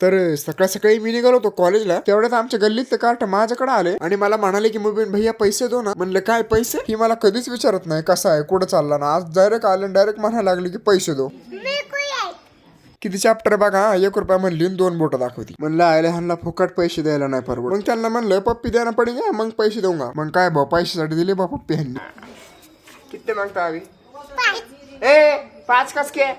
तर सकाळ सकाळी मी निघालो होतो कॉलेजला. तेवढ्यात आमच्या गल्लीत ते कार्ट माझ्याकडे आले आणि मला म्हणाले की मुबीन भैया पैसे दो ना. म्हणलं काय पैसे? ही मला कधीच विचारत नाही कसा आहे कुठं चालला ना. आज डायरेक्ट आले डायरेक्ट म्हणायला लागले की पैसे दो. किती चॅप्टर बघा, 1 रुपया म्हणली 2 बोट दाखवती. म्हणलं आयला ह्यांना फुकट पैसे द्यायला नाही परवड. मग त्यांना म्हणलं पप्पी द्यायला पडेल मग पैसे देऊंगा. मग काय भाऊ पैशासाठी दिले बा पप्पी ह्यांनी. किती मागता आम्ही 5 कस के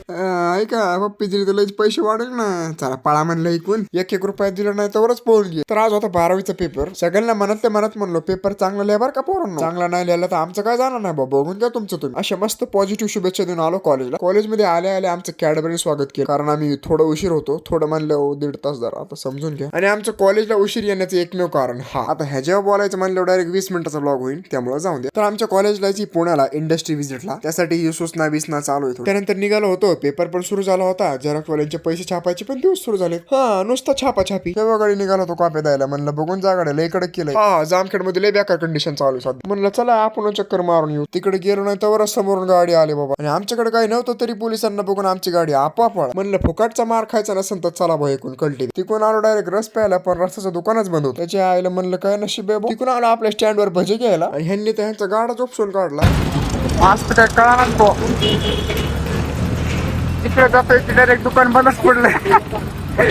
ऐका पप्पी दिली तर लईच पैसे वाढेल ना. चला पळा म्हणलं ऐकून 1 रुपया दिला नाही तरच पळून घे. तर आज होता 12वीचा पेपर. सगळ्यांना म्हणत म्हणलो पेपर चांगला लिहा का पोरांनो. चांगला नाही लिहिला तर आमचं काय जाणार नाही बाबा. बघून द्या तुमचं तुम्ही. अशा मस्त पॉझिटिव्ह शुभेच्छा देऊन आलो कॉलेजला. कॉलेजमध्ये आले आमचं कॅडबरी स्वागत केलं. कारण आम्ही थोडं उशीर होतो. थोडं म्हणलं 1.5 तास जरा आता समजून घ्या. आणि आमचं कॉलेजला उशीर येण्याचं एकमेव कारण आता ह्या जेव्हा बोलायचं म्हणलं डायरेक्ट 20 मिनिटाचा ब्लॉग होईल त्यामुळे जाऊन द्या. तर आमच्या कॉलेजला पुण्याला इंडस्ट्री व्हिजिटला त्यासाठी सूचना बिसना चालू आहे. त्यानंतर निघालो होतो. पेपर पण सुरू झाला होता. झेरॉक्सवाल्यांचे पैसे छापायचे पण दिवस सुरू झाले. नुसता छापी तेव्हा गाडी निघाला होतो कॉपी द्यायला. म्हणलं बघून जा गाड्या लय कडक केलंय. जामखेड मध्ये लय बेकार कंडिशन चालू आहे. म्हणलं चला आपण चक्कर मारून येऊ. तिकडे गेलो नाही तर समोरून गाडी आली बाबा. आणि आमच्याकडे काही नव्हतं तरी पोलिसांना बघून आमची गाडी आपोआप. म्हणलं फुकाटचा मार खायचा नसेल तर चला भाऊ ऐकून कळते. तिकून आलो डायरेक्ट रस प्यायला पण रस्त्याचं दुकानच बंद होतं. त्याच्या आईला म्हणलं काय नशीब आहे. तिकून आलो आपल्या स्टँड वर भजे घ्यायला आणि ह्यांनी त्यांचा गाडा चोपसून काढला. आज काय कळा तिकडे जातोय डायरेक्ट दुकान बंदच पडलंय.